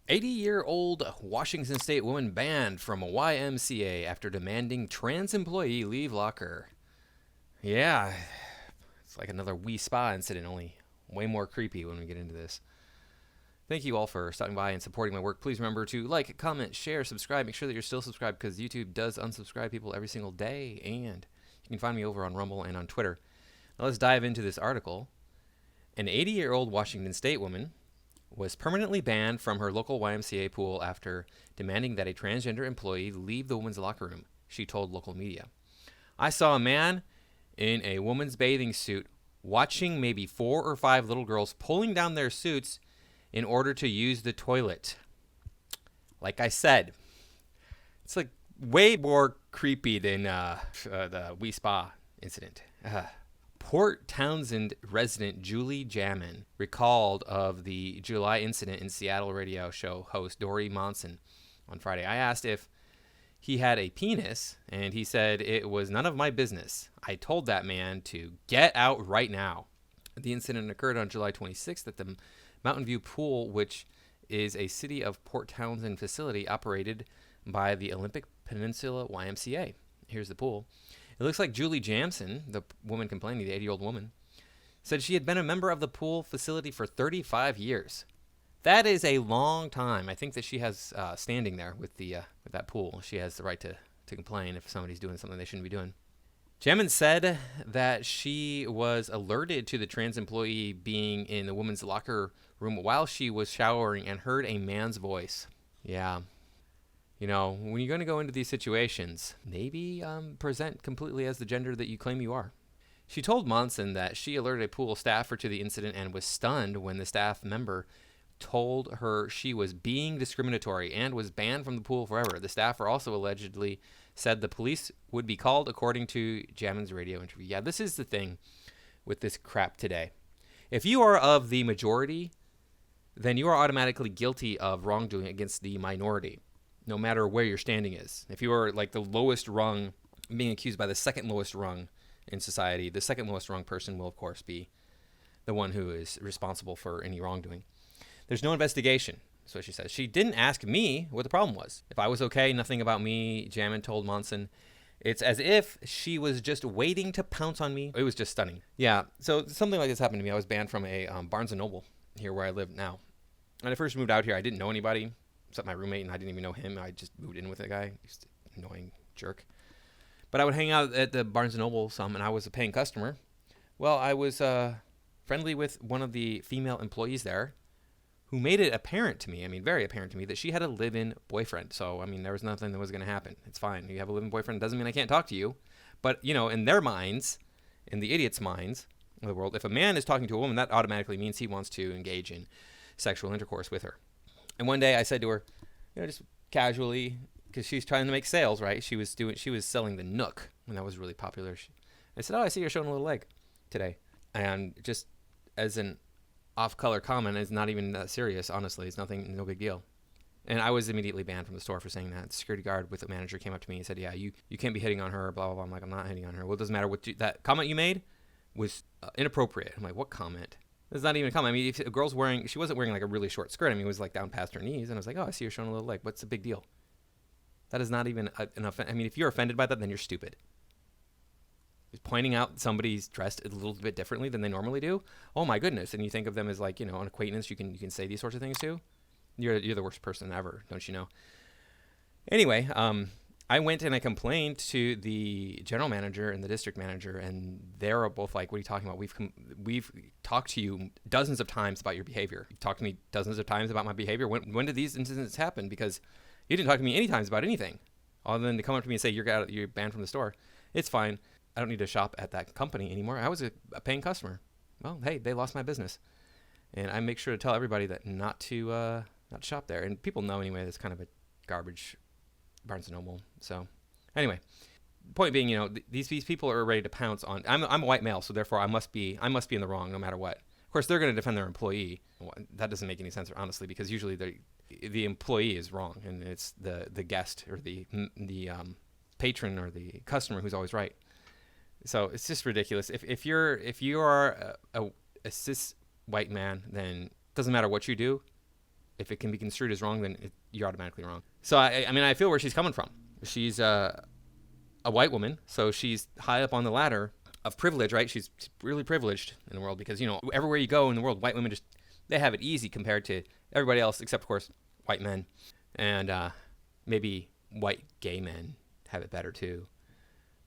80-year-old Washington State woman banned from a YMCA after demanding trans employee leave locker. Yeah, it's like another Wee Spa incident, only way more creepy when we get into this. Thank you all for stopping by and supporting my work. Please remember to like, comment, share, subscribe. Make sure that you're still subscribed because YouTube does unsubscribe people every single day. And you can find me over on Rumble and on Twitter. Now let's dive into this article. An 80-year-old Washington State woman was permanently banned from her local YMCA pool after demanding that a transgender employee leave the women's locker room, she told local media. I saw a man in a woman's bathing suit watching maybe 4 or 5 little girls pulling down their suits in order to use the toilet. Like I said, it's like way more creepy than the Wee Spa incident. Port Townsend resident Julie Jaman recalled of the July incident in Seattle radio show host Dory Monson on Friday. I asked if he had a penis, and he said it was none of my business. I told that man to get out right now. The incident occurred on July 26th at the Mountain View Pool, which is a city of Port Townsend facility operated by the Olympic Peninsula YMCA. Here's the pool. It looks like Julie Jamson, the woman complaining, the 80-year-old woman, said she had been a member of the pool facility for 35 years. That is a long time. I think that she has standing there with that pool. She has the right to complain if somebody's doing something they shouldn't be doing. Jaman said that she was alerted to the trans employee being in the women's locker room while she was showering and heard a man's voice. Yeah. You know, when you're going to go into these situations, maybe present completely as the gender that you claim you are. She told Monson that she alerted a pool staffer to the incident and was stunned when the staff member told her she was being discriminatory and was banned from the pool forever. The staffer also allegedly said the police would be called, according to Jaman's radio interview. Yeah, this is the thing with this crap today. If you are of the majority, then you are automatically guilty of wrongdoing against the minority, no matter where your standing is. If you are like the lowest rung, being accused by the second lowest rung in society, the second lowest rung person will, of course, be the one who is responsible for any wrongdoing. There's no investigation, so she says. She didn't ask me what the problem was. If I was okay, nothing about me, Jaman told Monson. It's as if she was just waiting to pounce on me. It was just stunning. Yeah, so something like this happened to me. I was banned from a Barnes & Noble here where I live now. When I first moved out here, I didn't know anybody except my roommate, and I didn't even know him. I just moved in with a guy. He's an annoying jerk. But I would hang out at the Barnes & Noble some, and I was a paying customer. Well, I was friendly with one of the female employees there, who made it apparent to me, very apparent to me, that she had a live-in boyfriend. So, there was nothing that was going to happen. It's fine. You have a live-in boyfriend. It doesn't mean I can't talk to you. But, in their minds, in the idiots' minds of the world, if a man is talking to a woman, that automatically means he wants to engage in sexual intercourse with her. And one day I said to her, just casually, because she's trying to make sales, right? She was selling the Nook when that was really popular. I said, I see you're showing a little leg today. And just as an off-color comment, it's not even that serious, honestly. It's no big deal. And I was immediately banned from the store for saying that. The security guard with the manager came up to me and said, yeah, you can't be hitting on her, blah, blah, blah. I'm like, I'm not hitting on her. Well, it doesn't matter that comment you made was inappropriate. I'm like, what comment? It's not even a comment. If a girl's she wasn't wearing like a really short skirt. It was like down past her knees. And I was like, I see her showing a little leg. What's the big deal? That is not even an offense. if you're offended by that, then you're stupid. Just pointing out somebody's dressed a little bit differently than they normally do. Oh my goodness. And you think of them as like, an acquaintance you can say these sorts of things to. You're the worst person ever, don't you know? Anyway, I went and I complained to the general manager and the district manager, and they're both like, what are you talking about? We've talked to you dozens of times about your behavior. You've talked to me dozens of times about my behavior. When did these incidents happen? Because you didn't talk to me any times about anything other than to come up to me and say, you're banned from the store. It's fine. I don't need to shop at that company anymore. I was a paying customer. Well, hey, they lost my business. And I make sure to tell everybody that not to shop there. And people know anyway, that's kind of a garbage Barnes & Noble. So anyway, point being, these people are ready to pounce on. I'm a white male, so therefore I must be in the wrong no matter what. Of course, they're going to defend their employee. That doesn't make any sense, honestly, because usually the employee is wrong, and it's the guest or the patron or the customer who's always right. So it's just ridiculous. If you are a cis white man, then it doesn't matter what you do. if it can be construed as wrong, then you're automatically wrong. So I mean, I feel where she's coming from. She's a white woman, so she's high up on the ladder of privilege, right? She's really privileged in the world because, everywhere you go in the world, white women they have it easy compared to everybody else, except, of course, white men. And maybe white gay men have it better, too.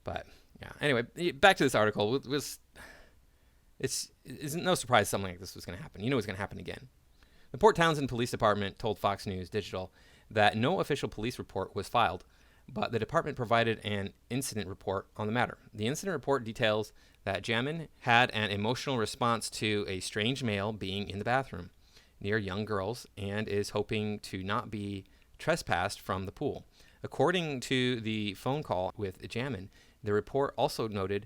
But, yeah. Anyway, back to this article. It's no surprise something like this was going to happen. You know it's going to happen again. The Port Townsend Police Department told Fox News Digital that no official police report was filed, but the department provided an incident report on the matter. The incident report details that Jaman had an emotional response to a strange male being in the bathroom near young girls and is hoping to not be trespassed from the pool. According to the phone call with Jaman, the report also noted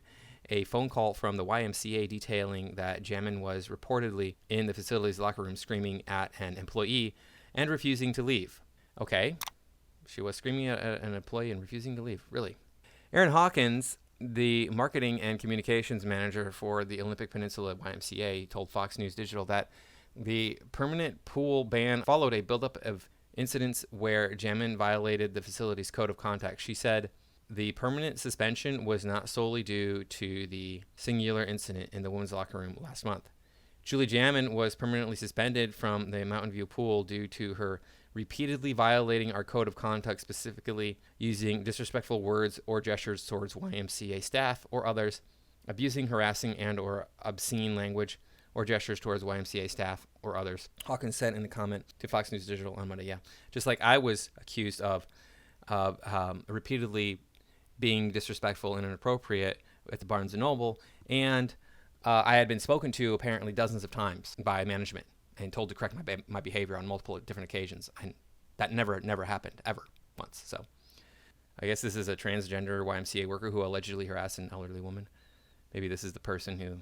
a phone call from the YMCA detailing that Jaman was reportedly in the facility's locker room screaming at an employee and refusing to leave. Okay. She was screaming at an employee and refusing to leave. Really? Aaron Hawkins, the marketing and communications manager for the Olympic Peninsula YMCA, told Fox News Digital that the permanent pool ban followed a buildup of incidents where Jaman violated the facility's code of conduct. She said the permanent suspension was not solely due to the singular incident in the women's locker room last month. Julie Jaman was permanently suspended from the Mountain View pool due to her repeatedly violating our code of conduct, specifically using disrespectful words or gestures towards YMCA staff or others, abusing, harassing, and or obscene language or gestures towards YMCA staff or others. Hawkins said in a comment to Fox News Digital on Monday, just like I was accused of repeatedly being disrespectful and inappropriate at the Barnes & Noble, and I had been spoken to apparently dozens of times by management and told to correct my behavior on multiple different occasions. And that never happened, ever, once. So I guess this is a transgender YMCA worker who allegedly harassed an elderly woman. Maybe this is the person who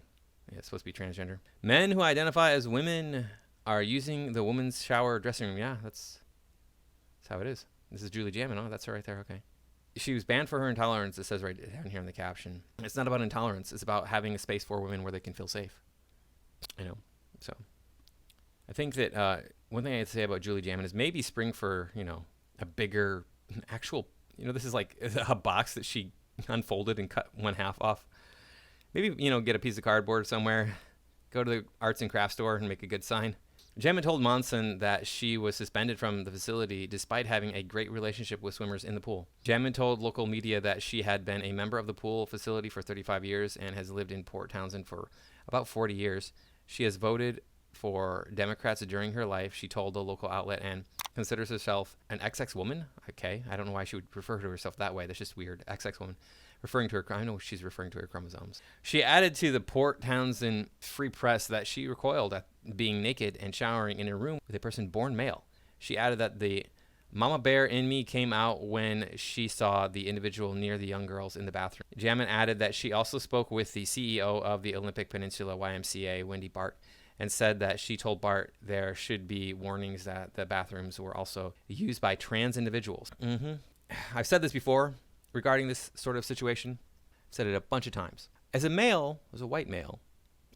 is supposed to be transgender. Men who identify as women are using the women's shower dressing room. Yeah, that's how it is. This is Julie Jaman. Oh, that's her right there. Okay. She was banned for her intolerance, it says right down here in the caption. It's not about intolerance. It's about having a space for women where they can feel safe. So I think that one thing I'd say about Julie Jaman is maybe spring for, a bigger actual, this is like a box that she unfolded and cut one half off. Maybe, get a piece of cardboard somewhere, go to the arts and crafts store and make a good sign. Jaman told Monson that she was suspended from the facility despite having a great relationship with swimmers in the pool. Jaman told local media that she had been a member of the pool facility for 35 years and has lived in Port Townsend for about 40 years. She has voted for Democrats during her life, she told the local outlet, and considers herself an XX woman. Okay, I don't know why she would refer to herself that way. That's just weird. XX woman. Referring to her, I know she's referring to her chromosomes. She added to the Port Townsend Free Press that she recoiled at being naked and showering in a room with a person born male. She added that the mama bear in me came out when she saw the individual near the young girls in the bathroom. Jaman added that she also spoke with the CEO of the Olympic Peninsula YMCA, Wendy Bart, and said that she told Bart there should be warnings that the bathrooms were also used by trans individuals. I've said this before regarding this sort of situation. I've said it a bunch of times. As a male, as a white male,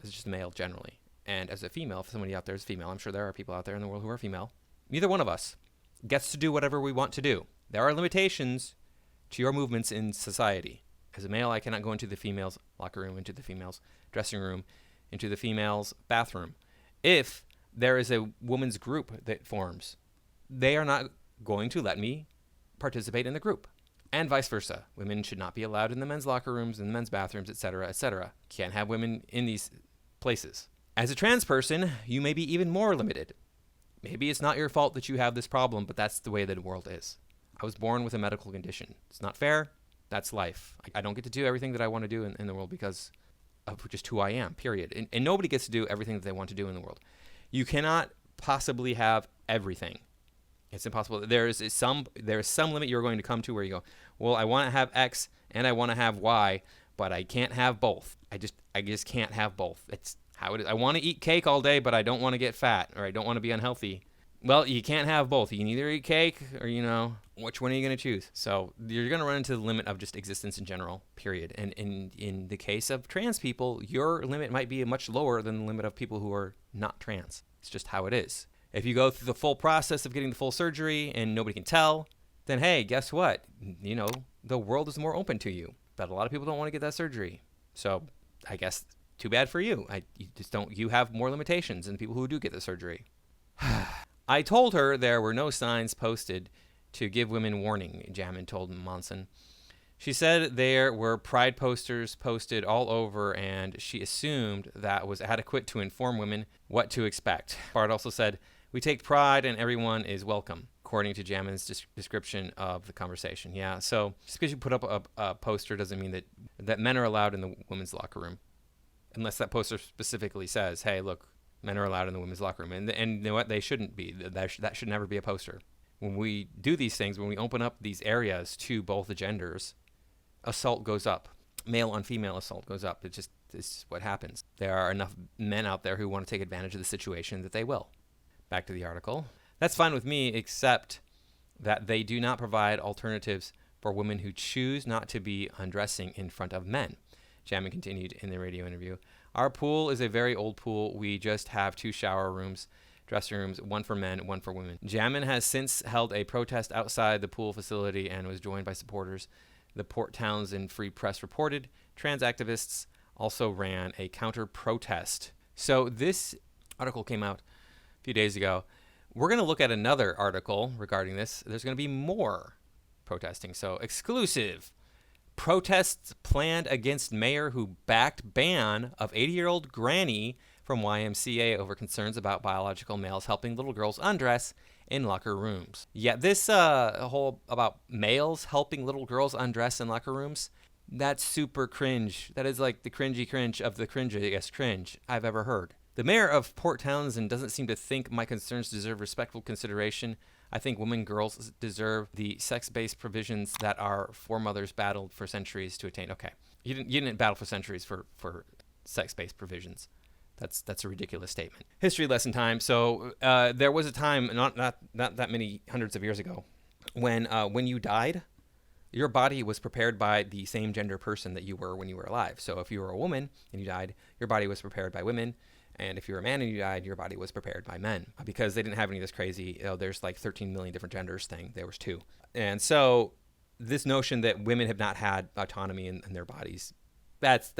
as just a male generally, and as a female, if somebody out there is female, I'm sure there are people out there in the world who are female, neither one of us gets to do whatever we want to do. There are limitations to your movements in society. As a male, I cannot go into the female's locker room, into the female's dressing room, into the female's bathroom. If there is a woman's group that forms, they are not going to let me participate in the group. And vice versa. Women should not be allowed in the men's locker rooms and the men's bathrooms, etc., etc. Can't have women in these places. As a trans person, you may be even more limited. Maybe it's not your fault that you have this problem, but that's the way the world is. I was born with a medical condition. It's not fair. That's life. I don't get to do everything that I want to do in the world because of just who I am, period. And nobody gets to do everything that they want to do in the world. You cannot possibly have everything. It's impossible. There is some limit you're going to come to where you go, well, I want to have X and I want to have Y, but I can't have both. I just can't have both. It's how it is. I want to eat cake all day, but I don't want to get fat, or I don't want to be unhealthy. Well, you can't have both. You can either eat cake or, which one are you going to choose? So you're going to run into the limit of just existence in general, period. And in the case of trans people, your limit might be much lower than the limit of people who are not trans. It's just how it is. If you go through the full process of getting the full surgery and nobody can tell, then hey, guess what? The world is more open to you. But a lot of people don't want to get that surgery. So I guess too bad for you. You have more limitations than people who do get the surgery. I told her there were no signs posted to give women warning, Jaman told Monson. She said there were pride posters posted all over, and she assumed that was adequate to inform women what to expect. Bart also said, "We take pride and everyone is welcome," according to Jaman's description of the conversation. Yeah, so just because you put up a poster doesn't mean that men are allowed in the women's locker room. Unless that poster specifically says, hey, look, men are allowed in the women's locker room. And you know what? They shouldn't be. That should never be a poster. When we do these things, when we open up these areas to both the genders, assault goes up. Male on female assault goes up. It's what happens. There are enough men out there who want to take advantage of the situation that they will. Back to the article. That's fine with me, except that they do not provide alternatives for women who choose not to be undressing in front of men. Jaman continued in the radio interview. Our pool is a very old pool. We just have 2 shower rooms, dressing rooms, one for men, one for women. Jaman has since held a protest outside the pool facility and was joined by supporters. The Port Townsend Free Press reported trans activists also ran a counter-protest. So this article came out a few days ago. We're going to look at another article regarding this. There's going to be more protesting. So exclusive. Protests planned against mayor who backed ban of 80-year-old granny from YMCA over concerns about biological males helping little girls undress in locker rooms. Yeah, this whole about males helping little girls undress in locker rooms, that's super cringe. That is like the cringy cringe of the cringiest cringe I've ever heard. The mayor of Port Townsend doesn't seem to think my concerns deserve respectful consideration. I think women and girls deserve the sex-based provisions that our foremothers battled for centuries to attain. Okay, you didn't battle for centuries for sex-based provisions. That's a ridiculous statement. History lesson time. So there was a time, not that many hundreds of years ago, when you died, your body was prepared by the same gender person that you were when you were alive. So if you were a woman and you died, your body was prepared by women. And if you were a man and you died, your body was prepared by men. Because they didn't have any of this crazy, there's like 13 million different genders thing. There was 2. And so this notion that women have not had autonomy in their bodies, that's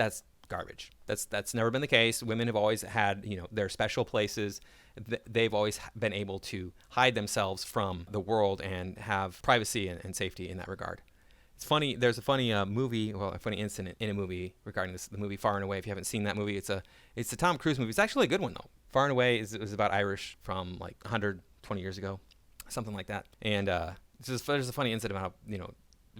garbage. That's never been the case. Women have always had, their special places. They've always been able to hide themselves from the world and have privacy and safety in that regard. It's funny. There's a funny a funny incident in a movie regarding this. The movie Far and Away. If you haven't seen that movie, it's a Tom Cruise movie. It's actually a good one though. Far and Away was about Irish from like 120 years ago, something like that. And there's a funny incident about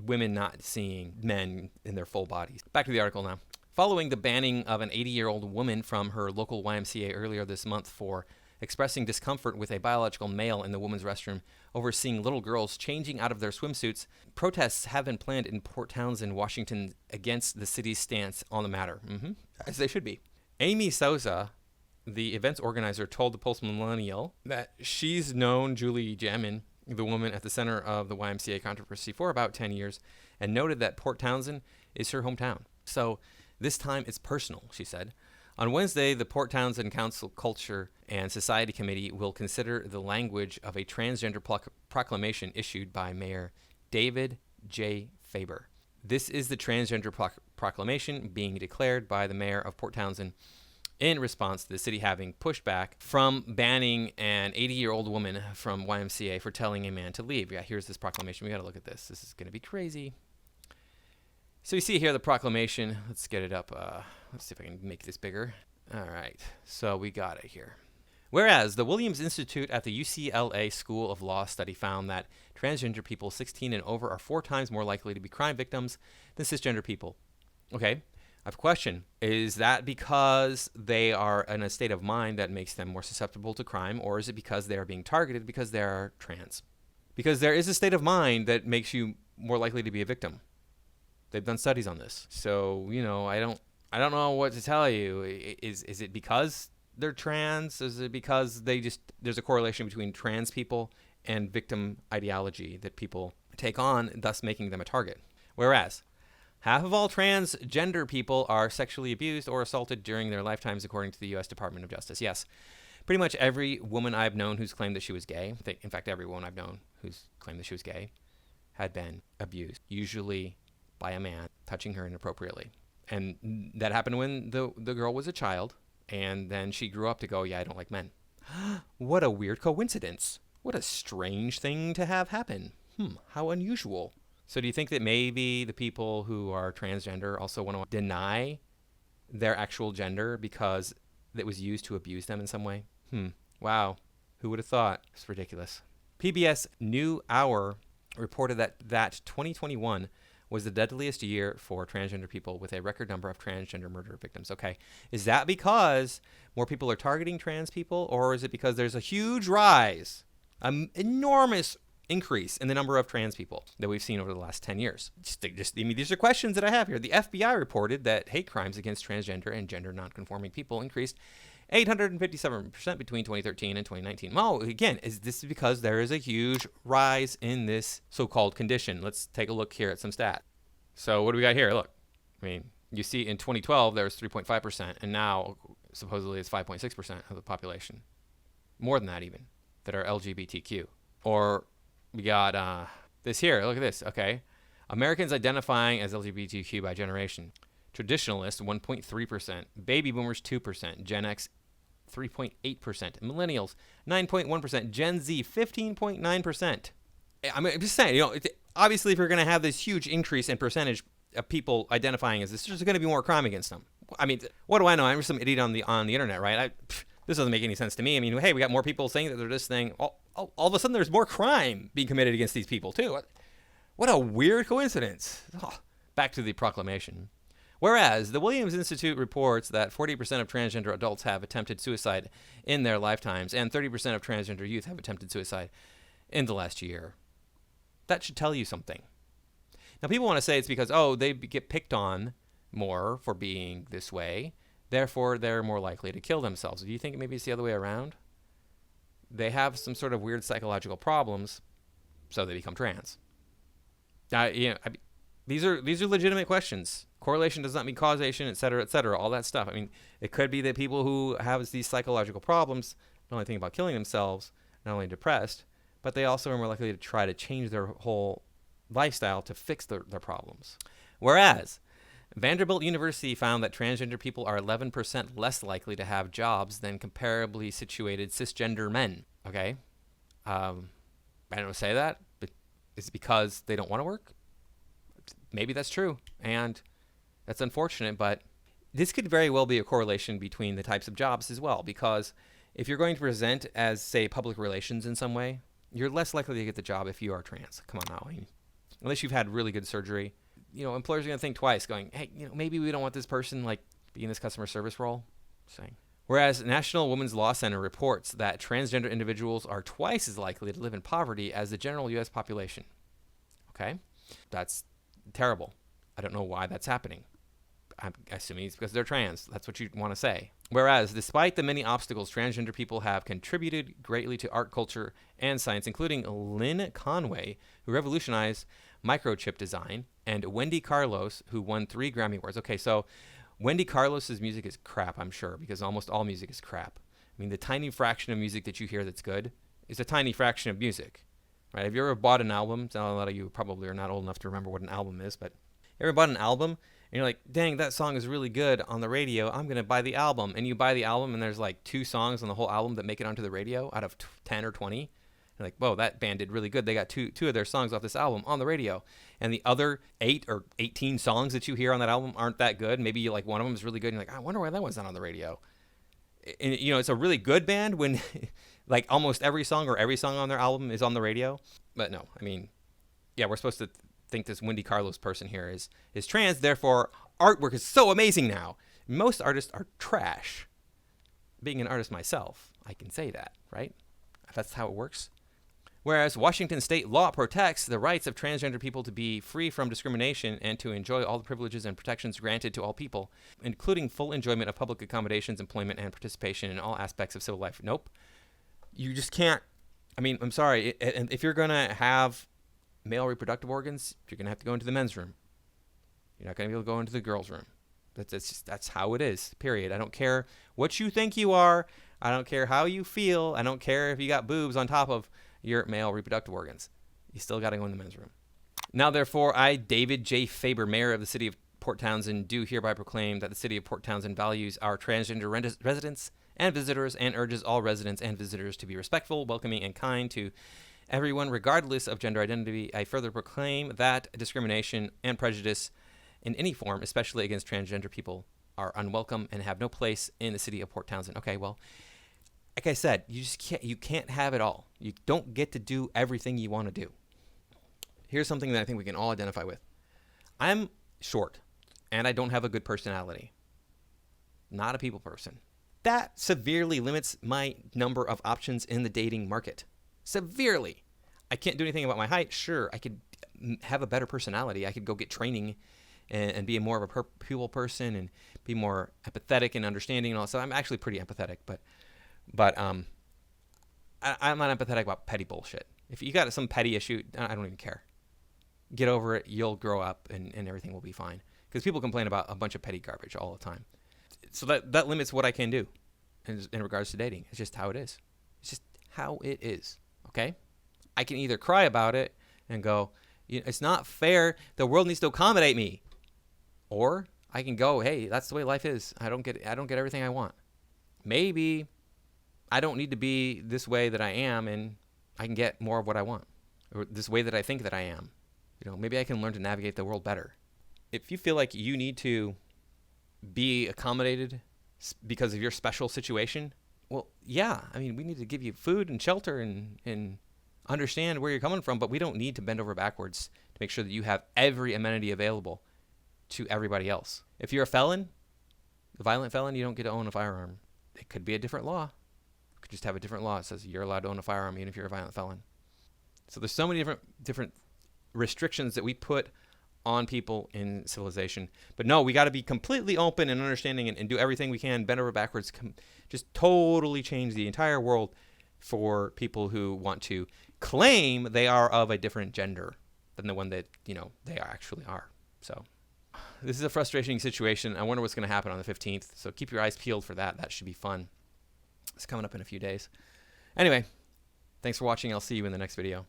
women not seeing men in their full bodies. Back to the article now. Following the banning of an 80-year-old woman from her local YMCA earlier this month for expressing discomfort with a biological male in the women's restroom over seeing little girls changing out of their swimsuits, protests have been planned in Port Towsend, Washington, against the city's stance on the matter. As they should be. Amy Souza, the event's organizer, told the Post Millennial that she's known Julie Jaman, the woman at the center of the YMCA controversy, for about 10 years, and noted that Port Townsend is her hometown. So this time it's personal, she said. On Wednesday, the Port Townsend Council Culture and Society Committee will consider the language of a transgender proclamation issued by Mayor David J. Faber. This is the transgender proclamation being declared by the mayor of Port Townsend in response to the city having pushed back from banning an 80-year-old woman from YMCA for telling a man to leave. Yeah, here's this proclamation. We got to look at this. This is going to be crazy. So you see here the proclamation. Let's get it up. Let's see if I can make this bigger. All right. So we got it here. Whereas the Williams Institute at the UCLA School of Law study found that transgender people 16 and over are 4 times more likely to be crime victims than cisgender people. Okay. I have a question. Is that because they are in a state of mind that makes them more susceptible to crime, or is it because they are being targeted because they are trans? Because there is a state of mind that makes you more likely to be a victim. They've done studies on this. So, I don't know what to tell you. Is it because they're trans? Is it because there's a correlation between trans people and victim ideology that people take on, thus making them a target? Whereas half of all transgender people are sexually abused or assaulted during their lifetimes, according to the U.S. Department of Justice. Yes, Pretty much every woman I've known who's claimed that she was gay, in fact, every woman I've known who's claimed that she was gay, had been abused, usually by a man touching her inappropriately. And that happened when the girl was a child, and then she grew up to go, yeah, I don't like men. What a weird coincidence. What a strange thing to have happen. How unusual. So do you think that maybe the people who are transgender also want to deny their actual gender because it was used to abuse them in some way? Wow. Who would have thought? It's ridiculous. PBS NewsHour reported that 2021 was the deadliest year for transgender people, with a record number of transgender murder victims. Okay. Is that because more people are targeting trans people, or is it because there's a huge rise, an enormous increase in the number of trans people that we've seen over the last 10 years? These are questions that I have here. The FBI reported that hate crimes against transgender and gender nonconforming people increased 857% between 2013 and 2019. Well, again, is this because there is a huge rise in this so-called condition? Let's take a look here at some stats. So what do we got here? Look, I mean, you see in 2012 there was 3.5%, and now supposedly it's 5.6% of the population. More than that even, that are LGBTQ. Or we got this here. Look at this. Okay. Americans identifying as LGBTQ by generation. Traditionalists, 1.3%. Baby boomers, 2%. Gen X, 3.8%. Millennials, 9.1%. Gen Z, 15.9%. I'm just saying, obviously if you're going to have this huge increase in percentage of people identifying as this, there's going to be more crime against them. I mean, what do I know? I'm just some idiot on the internet, right? This doesn't make any sense to me. I mean, hey, we got more people saying that they're this thing. All of a sudden, there's more crime being committed against these people, too. What a weird coincidence. Back to the proclamation. Whereas the Williams Institute reports that 40% of transgender adults have attempted suicide in their lifetimes, and 30% of transgender youth have attempted suicide in the last year. That should tell you something. Now, people want to say it's because, they get picked on more for being this way, therefore they're more likely to kill themselves. Do you think maybe it's the other way around? They have some sort of weird psychological problems, so they become trans. These are legitimate questions. Correlation does not mean causation, et cetera, all that stuff. I mean, it could be that people who have these psychological problems not only think about killing themselves, not only depressed, but they also are more likely to try to change their whole lifestyle to fix their problems. Whereas Vanderbilt University found that transgender people are 11% less likely to have jobs than comparably situated cisgender men. Okay? I don't say that, but it's because they don't want to work? Maybe that's true, and that's unfortunate, but this could very well be a correlation between the types of jobs as well, because if you're going to present as, say, public relations in some way, you're less likely to get the job if you are trans. Come on now. Unless you've had really good surgery. Employers are going to think twice, going, hey, maybe we don't want this person, be in this customer service role. Saying. Whereas National Women's Law Center reports that transgender individuals are twice as likely to live in poverty as the general U.S. population. Okay? That's terrible. I don't know why that's happening. I'm assuming it's because they're trans. That's what you want to say. Whereas, despite the many obstacles, transgender people have contributed greatly to art, culture, and science, including Lynn Conway, who revolutionized microchip design, and Wendy Carlos, who won 3 Grammy Awards. Okay, so Wendy Carlos's music is crap, I'm sure, because almost all music is crap. I mean, the tiny fraction of music that you hear that's good is a tiny fraction of music. Right? Have you ever bought an album? So a lot of you probably are not old enough to remember what an album is, but you ever bought an album and you're like, dang, that song is really good on the radio. I'm going to buy the album. And you buy the album and there's 2 songs on the whole album that make it onto the radio out of 10 or 20. You're like, whoa, that band did really good. They got two of their songs off this album on the radio. And the other 8 or 18 songs that you hear on that album aren't that good. Maybe one of them is really good. And you're like, I wonder why that one's not on the radio. And, it's a really good band when almost every song or every song on their album is on the radio. But no, I mean, yeah, we're supposed to think this Wendy Carlos person here is trans. Therefore, artwork is so amazing now. Most artists are trash. Being an artist myself, I can say that, right? That's how it works. Whereas Washington state law protects the rights of transgender people to be free from discrimination and to enjoy all the privileges and protections granted to all people, including full enjoyment of public accommodations, employment, and participation in all aspects of civil life. Nope. You just can't. I mean, I'm sorry. If you're going to have male reproductive organs, you're going to have to go into the men's room. You're not going to be able to go into the girls' room. That's how it is, period. I don't care what you think you are. I don't care how you feel. I don't care if you got boobs on top of your male reproductive organs. You still got to go in the men's room. Now, therefore, I, David J. Faber, Mayor of the City of Port Townsend, do hereby proclaim that the City of Port Townsend values our transgender residents and visitors and urges all residents and visitors to be respectful, welcoming, and kind to everyone, regardless of gender identity. I further proclaim that discrimination and prejudice in any form, especially against transgender people, are unwelcome and have no place in the City of Port Townsend. Okay, well, like I said, you can't have it all. You don't get to do everything you want to do. Here's something that I think we can all identify with. I'm short, and I don't have a good personality. Not a people person. That severely limits my number of options in the dating market. Severely. I can't do anything about my height. Sure, I could have a better personality. I could go get training and be more of a people person and be more empathetic and understanding and all. So I'm actually pretty empathetic, but I'm not empathetic about petty bullshit. If you got some petty issue, I don't even care. Get over it. You'll grow up and everything will be fine. Because people complain about a bunch of petty garbage all the time. So that limits what I can do in regards to dating. It's just how it is. It's just how it is. Okay? I can either cry about it and go, it's not fair. The world needs to accommodate me. Or I can go, hey, that's the way life is. I don't get everything I want. Maybe I don't need to be this way that I am, and I can get more of what I want, or this way that I think that I am. Maybe I can learn to navigate the world better. If you feel like you need to be accommodated because of your special situation, well, yeah, we need to give you food and shelter and understand where you're coming from, but we don't need to bend over backwards to make sure that you have every amenity available to everybody else. If you're a felon, a violent felon, you don't get to own a firearm. It could be a different law. You could just have a different law that says you're allowed to own a firearm even if you're a violent felon. So there's so many different restrictions that we put on people in civilization. But no, we got to be completely open and understanding and do everything we can, bend over backwards, just totally change the entire world for people who want to claim they are of a different gender than the one that, they actually are. So this is a frustrating situation. I wonder what's going to happen on the 15th. So keep your eyes peeled for that. That should be fun. It's coming up in a few days. Anyway, thanks for watching. I'll see you in the next video.